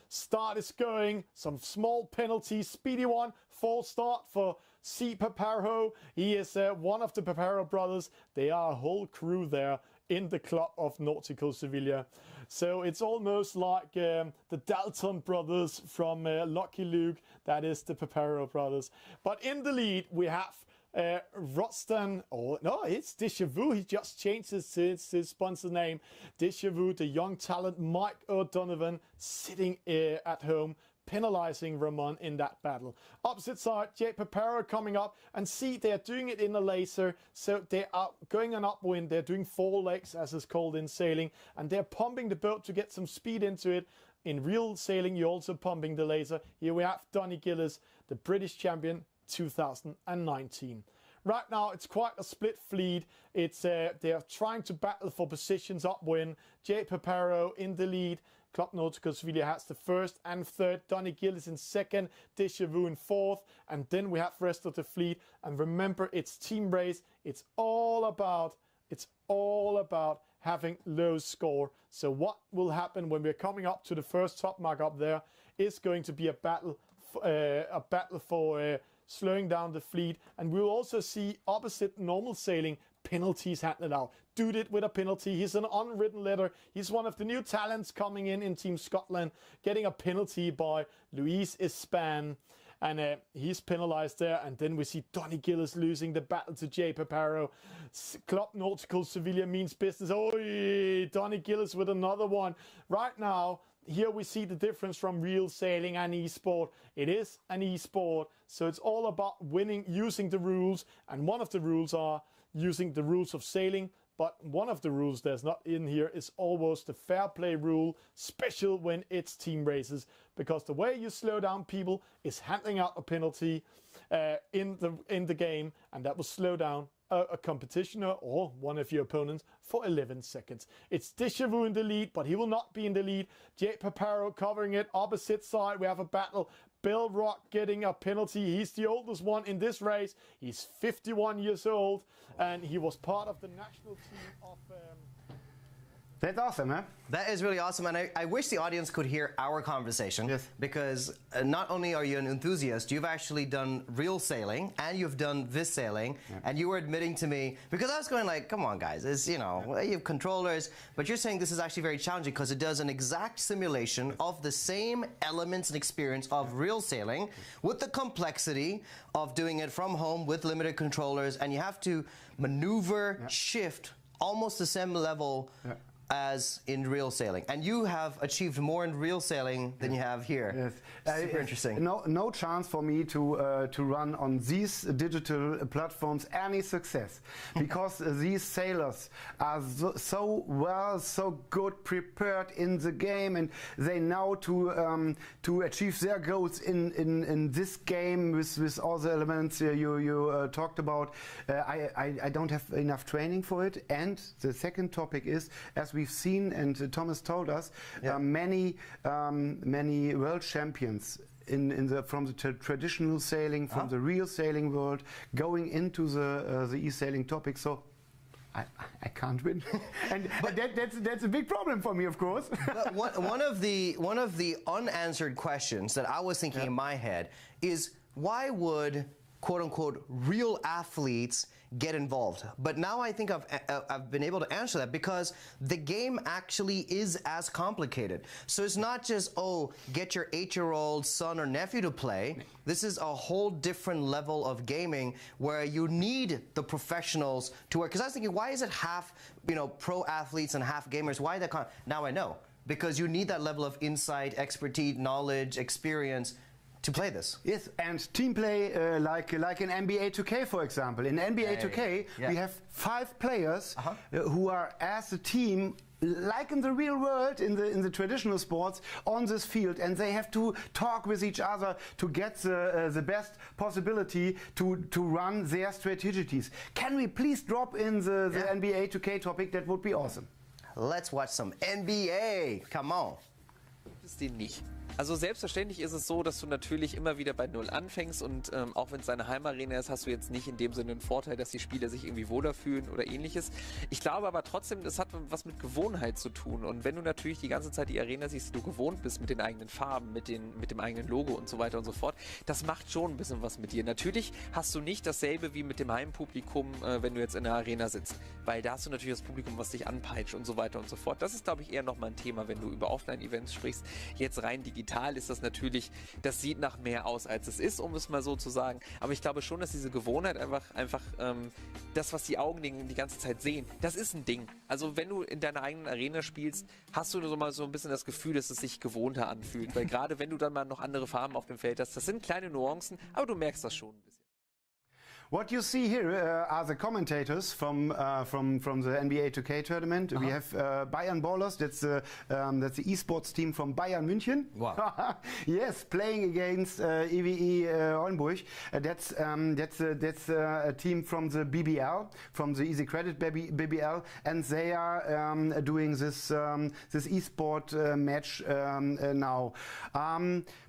Start is going. Some small penalties. Speedy one. False start for C. Paparo. He is one of the Paparo brothers. They are a whole crew there in the Club of Nautical Sevilla. So it's almost like the Dalton brothers from Lucky Luke. That is the Paparo brothers. But in the lead we have Rostan, oh no, it's Dissimilarities. He just changed his sponsor name. Dissimilarities, the young talent Mike O'Donovan sitting at home, penalizing Ramon in that battle. Opposite side, J. Paparo coming up, and see, they're doing it in a laser, so they are going on upwind. They're doing 4 legs, as is called in sailing, and they're pumping the boat to get some speed into it. In real sailing, you're also pumping the laser. Here we have Donny Gillis, the British champion 2019. Right now, it's quite a split fleet. It's they're trying to battle for positions upwind. J. Paparo in the lead. Club Nautical Sevilla has the first and third. Donny Gillis in second. Dissimilarities in fourth. And then we have the rest of the fleet. And remember, it's team race. It's all about having low score. So what will happen when we're coming up to the first top mark up there is going to be a battle for slowing down the fleet. And we'll also see opposite normal sailing penalties handed out. Dude it with a penalty. He's an unwritten letter. He's one of the new talents coming in Team Scotland, getting a penalty by Luis Ispan. And he's penalized there. And then we see Donny Gillis losing the battle to J. Paparo. Club Nautical Sevilla means business. Oh, Donny Gillis with another one. Right now, here we see the difference from real sailing and esport. It is an esport, so it's all about winning, using the rules. And one of the rules are using the rules of sailing, But one of the rules that's not in here is almost the fair play rule, special when it's team races, because the way you slow down people is handing out a penalty in the game, and that will slow down a competitioner or one of your opponents for 11 seconds. It's Deja Vu in the lead, but he will not be in the lead. Jay Paparo covering it. Opposite side, we have a battle. Bill Rock getting a penalty. He's the oldest one in this race. He's 51 years old, and he was part of the national team of... That's awesome, huh? That is really awesome, and I wish the audience could hear our conversation. Yes. Because not only are you an enthusiast, you've actually done real sailing, and you've done this sailing, and you were admitting to me, because I was going like, come on guys, it's, you know, you have controllers, but you're saying this is actually very challenging because it does an exact simulation of the same elements and experience of real sailing with the complexity of doing it from home with limited controllers, and you have to maneuver, shift, almost the same level as in real sailing, and you have achieved more in real sailing than you have here. Yes, super interesting. No chance for me to run on these digital platforms any success, because these sailors are so good prepared in the game, and they know to achieve their goals in this game with all the elements you talked about. I don't have enough training for it, and the second topic is, as we've seen, and Thomas told us, many world champions from the traditional sailing, from the real sailing world, going into the e-sailing topic. So I can't win, but that's a big problem for me, of course. But one of the unanswered questions that I was thinking in my head is, why would quote unquote real athletes get involved? But now I think I've been able to answer that, because the game actually is as complicated. So it's not just, oh, get your 8-year-old son or nephew to play. This is a whole different level of gaming where you need the professionals to work. Because I was thinking, why is it half, you know, pro athletes and half gamers? Why that? Now I know, because you need that level of insight, expertise, knowledge, experience to play this. Yes, and team play like in NBA 2K, for example. In NBA 2K, we have 5 players who are as a team, like in the real world, in the traditional sports, on this field, and they have to talk with each other to get the best possibility to run their strategies. Can we please drop in the NBA 2K topic? That would be awesome. Let's watch some NBA. Come on. Ist den nicht. Also selbstverständlich ist es so, dass du natürlich immer wieder bei Null anfängst, und auch wenn es deine Heimarena ist, hast du jetzt nicht in dem Sinne einen Vorteil, dass die Spieler sich irgendwie wohler fühlen oder ähnliches. Ich glaube aber trotzdem, das hat was mit Gewohnheit zu tun, und wenn du natürlich die ganze Zeit die Arena siehst, die du gewohnt bist, mit den eigenen Farben, mit dem eigenen Logo und so weiter und so fort, das macht schon ein bisschen was mit dir. Natürlich hast du nicht dasselbe wie mit dem Heimpublikum, wenn du jetzt in der Arena sitzt, weil da hast du natürlich das Publikum, was dich anpeitscht und so weiter und so fort. Das ist, glaube ich, eher nochmal ein Thema, wenn du über Offline-Events sprichst. Jetzt rein digital ist das natürlich, das sieht nach mehr aus, als es ist, um es mal so zu sagen. Aber ich glaube schon, dass diese Gewohnheit einfach das, was die Augen die ganze Zeit sehen, das ist ein Ding. Also wenn du in deiner eigenen Arena spielst, hast du so mal so ein bisschen das Gefühl, dass es sich gewohnter anfühlt. Weil gerade wenn du dann mal noch andere Farben auf dem Feld hast, das sind kleine Nuancen, aber du merkst das schon ein bisschen. What you see here are the commentators from the NBA 2K tournament. We have Bayern Ballers. That's the esports team from Bayern München. Wow. Yes, playing against EWE Oldenburg. That's a team from the BBL, from the Easy Credit BBL, and they are doing this esport match now.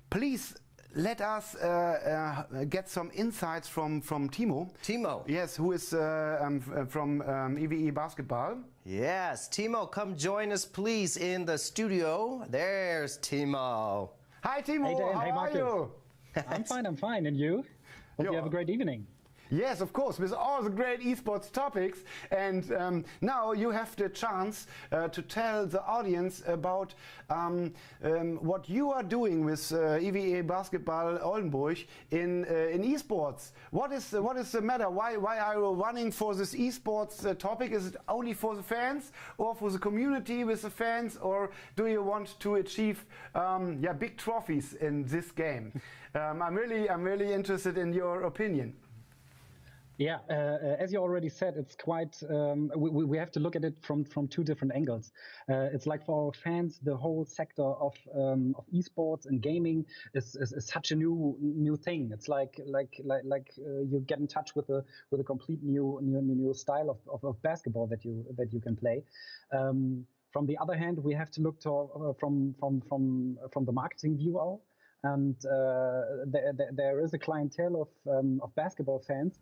Please. Let us get some insights from Timo. Timo. Yes, who is from EWE Basketball. Yes, Timo, come join us, please, in the studio. There's Timo. Hi, Timo. Hey, Dan. How Hey, are Marcus. you? I'm fine. And you? Hope you have a great evening. Yes, of course, with all the great esports topics. And now you have the chance to tell the audience about what you are doing with EWE Basketball Oldenburg in esports. What is the matter? Why are you running for this esports topic? Is it only for the fans, or for the community with the fans, or do you want to achieve big trophies in this game? I'm really interested in your opinion. Yeah, as you already said, it's quite. We have to look at it from two different angles. It's like for our fans, the whole sector of esports and gaming is such a new thing. It's like you get in touch with a complete new style of basketball that you can play. From the other hand, we have to look to from the marketing view out. And there is a clientele of basketball fans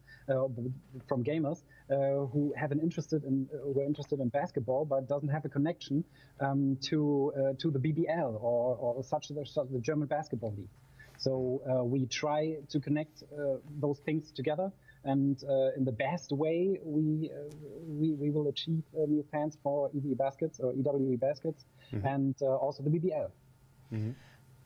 from gamers who are interested in basketball, but doesn't have a connection to the BBL or such the German basketball league. So we try to connect those things together, and in the best way we will achieve new fans for EWE Baskets or EWE Baskets, and also the BBL.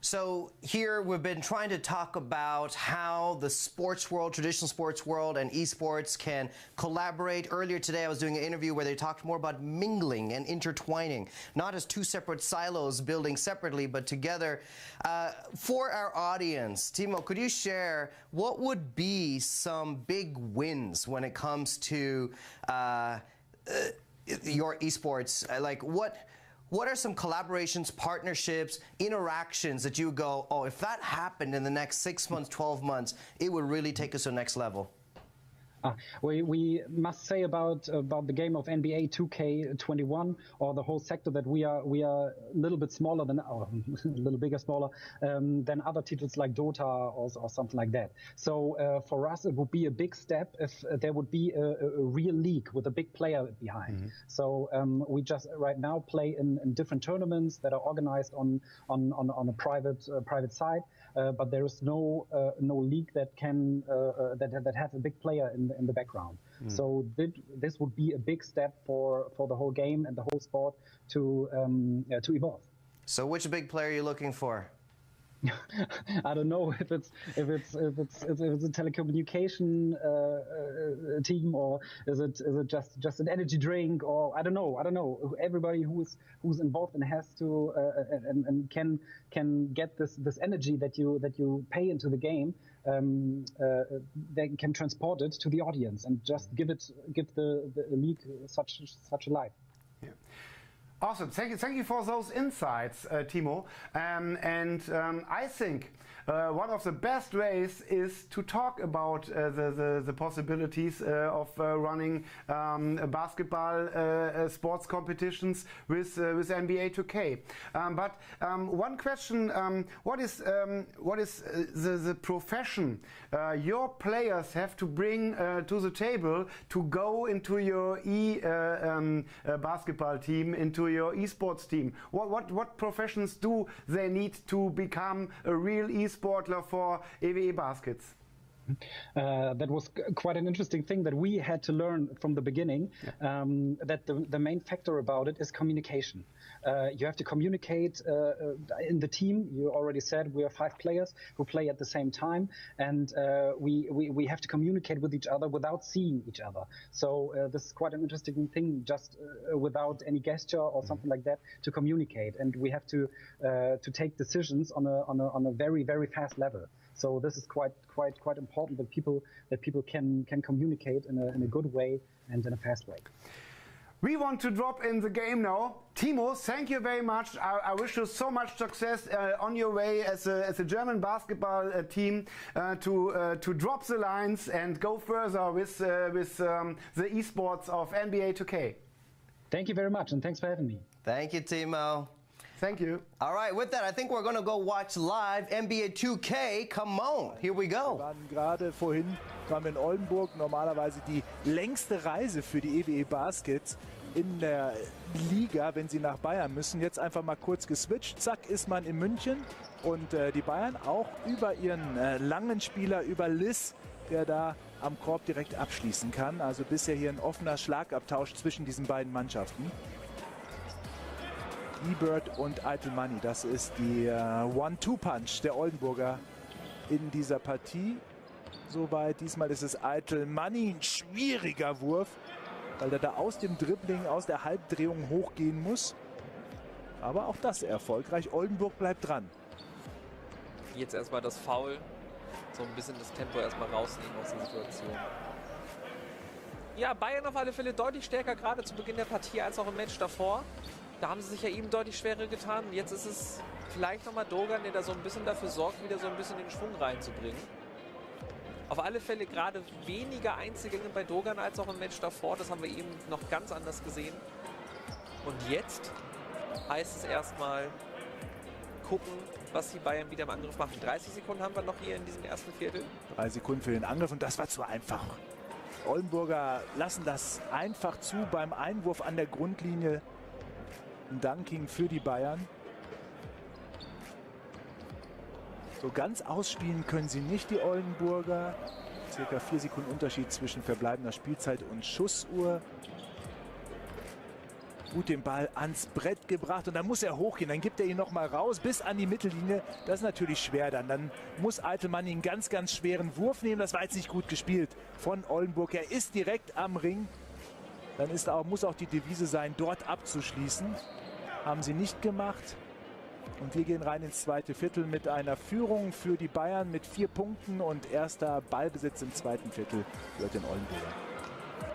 So here we've been trying to talk about how the sports world, traditional sports world, and esports can collaborate. Earlier today I was doing an interview where they talked more about mingling and intertwining, not as two separate silos building separately, but together. For our audience, Timo, could you share what would be some big wins when it comes to your esports? Like what are some collaborations, partnerships, interactions that you go, oh, if that happened in the next 6 months, 12 months, it would really take us to the next level? We must say about the game of NBA 2K21 or the whole sector that we are a little bit smaller than, or a little bigger, smaller than other titles like Dota or something like that. So for us, it would be a big step if there would be a real league with a big player behind. So we just right now play in different tournaments that are organized on a private side. But there is no league that can that has a big player in the background. So this would be a big step for the whole game and the whole sport to evolve. So which big player are you looking for? I don't know if it's a telecommunication team, or is it just an energy drink, or I don't know. Everybody who's involved and has to and can get this energy that you pay into the game, they can transport it to the audience and just give the league such a life. Yeah. Awesome. Thank you for those insights, Timo. I think one of the best ways is to talk about the possibilities of running basketball sports competitions with NBA 2K. But one question: what is the profession your players have to bring to the table to go into your basketball team, into your esports team? What professions do they need to become a real esportler for EWE Baskets? That was quite an interesting thing that we had to learn from the beginning, that the main factor about it is communication. You have to communicate in the team. You already said we are 5 players who play at the same time, and we have to communicate with each other without seeing each other. So this is quite an interesting thing, just without any gesture or something like that, to communicate. And we have to take decisions on a very, very fast level. So this is quite important that people can communicate in a good way and in a fast way. We want to drop in the game now. Timo, thank you very much. I wish you so much success on your way as a German basketball team to drop the lines and go further with the esports of NBA 2K. Thank you very much, and thanks for having me. Thank you, Timo. Thank you. All right, with that, I think we're going to go watch live NBA 2K. Come on, here we go. Wir waren gerade vorhin in Oldenburg, normalerweise die längste Reise für die EWE Baskets in der Liga, wenn sie nach Bayern müssen. Jetzt einfach mal kurz geswitcht. Zack, ist man in München. Und die Bayern auch über ihren langen Spieler, über Liss, der da am Korb direkt abschließen kann. Also bisher hier ein offener Schlagabtausch zwischen diesen beiden Mannschaften. E-Bird und Eitel Money, das ist die One-Two-Punch der Oldenburger in dieser Partie. Soweit, diesmal ist es Eitel Money, ein schwieriger Wurf, weil er da aus dem Dribbling, aus der Halbdrehung hochgehen muss. Aber auch das erfolgreich, Oldenburg bleibt dran. Jetzt erstmal das Foul, so ein bisschen das Tempo erstmal rausnehmen aus der Situation. Ja, Bayern auf alle Fälle deutlich stärker, gerade zu Beginn der Partie, als auch im Match davor. Da haben sie sich ja eben deutlich schwerer getan. Jetzt ist es vielleicht nochmal Dogan, der da so ein bisschen dafür sorgt, wieder so ein bisschen den Schwung reinzubringen. Auf alle Fälle gerade weniger Einzelgänge bei Dogan als auch im Match davor. Das haben wir eben noch ganz anders gesehen. Und jetzt heißt es erstmal gucken, was die Bayern wieder im Angriff machen. 30 Sekunden haben wir noch hier in diesem ersten Viertel. 3 Sekunden für den Angriff und das war zu einfach. Oldenburger lassen das einfach zu beim Einwurf an der Grundlinie. Ein Dunking für die Bayern. So ganz ausspielen können sie nicht, die Oldenburger. Circa 4 Sekunden Unterschied zwischen verbleibender Spielzeit und Schussuhr. Gut den Ball ans Brett gebracht und dann muss er hochgehen. Dann gibt er ihn noch mal raus bis an die Mittellinie. Das ist natürlich schwer dann. Dann muss Eitelmann ihn ganz, ganz schweren Wurf nehmen. Das war jetzt nicht gut gespielt von Oldenburg. Er ist direkt am Ring. Dann muss auch die Devise sein, dort abzuschließen. Haben sie nicht gemacht. Und wir gehen rein ins zweite Viertel mit einer Führung für die Bayern mit 4 Punkten und erster Ballbesitz im zweiten Viertel gehört den Oldenburger.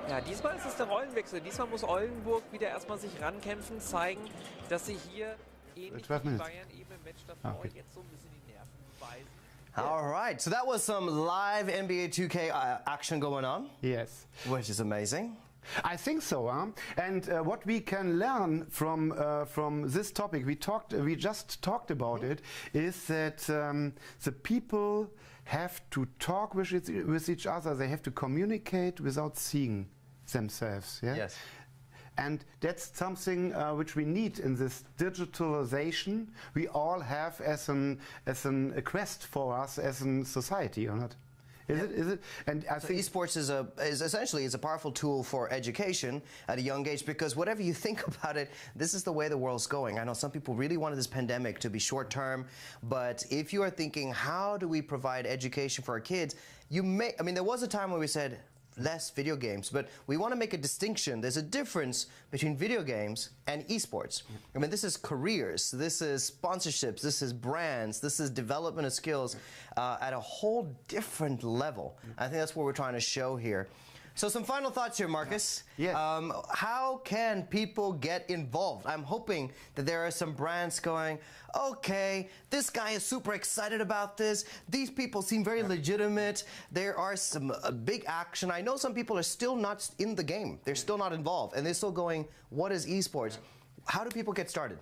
Ja, diesmal ist es der Rollenwechsel. Diesmal muss Oldenburg wieder erstmal sich rankämpfen, zeigen, dass sie hier ähnlich wie die Bayern eben im Match davor jetzt so ein bisschen die Nerven beweisen. All right, so that was some live NBA 2K action going on. Yes. Which is amazing. I think so, huh? And what we can learn from this topic, we just talked about it, is that the people have to talk with each other. They have to communicate without seeing themselves. Yeah? Yes. And that's something which we need in this digitalization we all have as a quest for us as a society, or not? Is it? And I think esports is essentially a powerful tool for education at a young age, because whatever you think about it, this is the way the world's going. I know some people really wanted this pandemic to be short term, but if you are thinking, how do we provide education for our kids? There was a time when we said less video games, but we want to make a distinction. There's a difference between video games and esports. I mean, this is careers, this is sponsorships, this is brands, this is development of skills at a whole different level. I think that's what we're trying to show here. So some final thoughts here, Marcus. Yes. How can people get involved? I'm hoping that there are some brands going, okay, this guy is super excited about this. These people seem very legitimate. There are some big action. I know some people are still not in the game. They're still not involved. And they're still going, what is esports? How do people get started?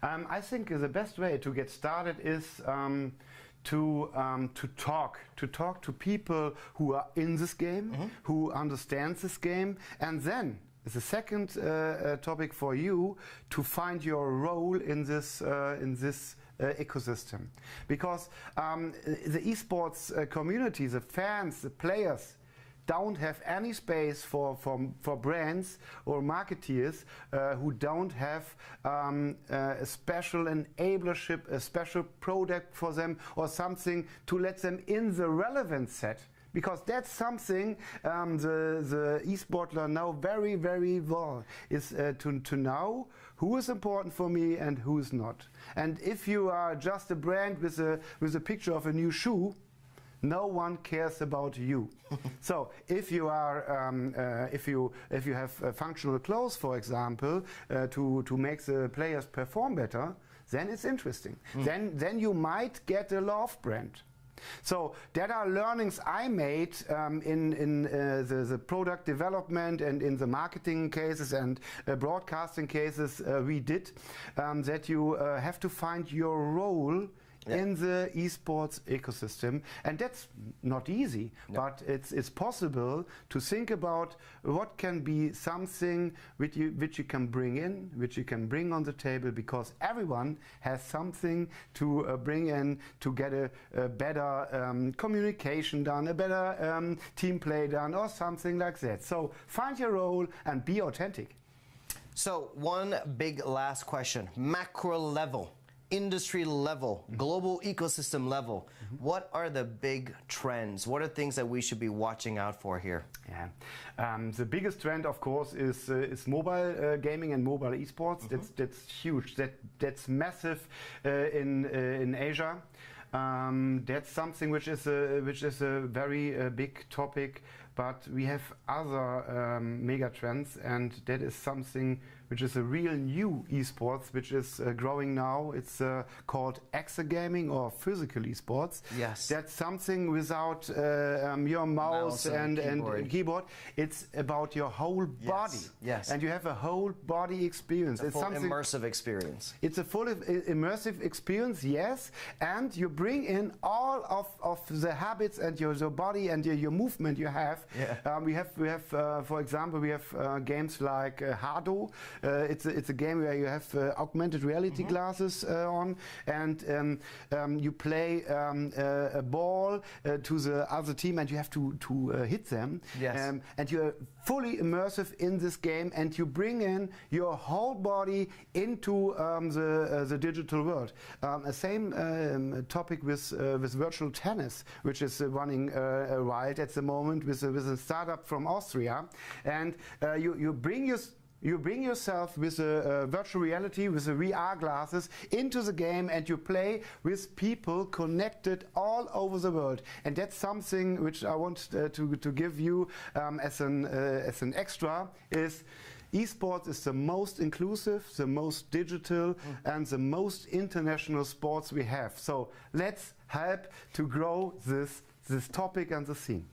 I think the best way to get started is to talk to people who are in this game, who understand this game, and then the second topic for you to find your role in this ecosystem, because the esports community, the fans, the players, don't have any space for brands or marketeers who don't have a special enablership, a special product for them, or something to let them in the relevant set. Because that's something the esportler know very, very well, is to know who is important for me and who is not. And if you are just a brand with a picture of a new shoe, no one cares about you. So if you are, if you have functional clothes, for example, to make the players perform better, then it's interesting. Then you might get a love brand. So there are learnings I made in the product development and in the marketing cases and broadcasting cases we did, that you have to find your role in the esports ecosystem, and that's not easy, but it's possible to think about what can be something which you can bring in, which you can bring on the table, because everyone has something to bring in to get a better communication done, a better team play done, or something like that. So find your role and be authentic. So one big last question, macro level, industry level, global ecosystem level. What are the big trends? What are things that we should be watching out for here? Yeah, the biggest trend, of course, is mobile gaming and mobile esports. That's huge. That's massive in Asia. That's something which is a very big topic, but we have other mega trends, and that is something which is a real new esports, which is growing now. It's called exagaming or physical esports. Yes. That's something without your mouse and keyboard. It's about your whole body. Yes. And you have a whole body experience. It's full immersive experience. It's a full immersive experience, yes. And you bring in all of the habits and your body and your movement you have. Yeah. We have for example, we have games like Hado. It's a game where you have augmented reality glasses on, and you play a ball to the other team, and you have to hit them. Yes. And you're fully immersive in this game, and you bring in your whole body into the digital world. The same topic with virtual tennis, which is running wild at the moment with a startup from Austria, and you bring yourself with a virtual reality, with the VR glasses into the game, and you play with people connected all over the world. And that's something which I want to give you as an extra is esports is the most inclusive, the most digital, and the most international sports we have. So let's help to grow this topic and the scene.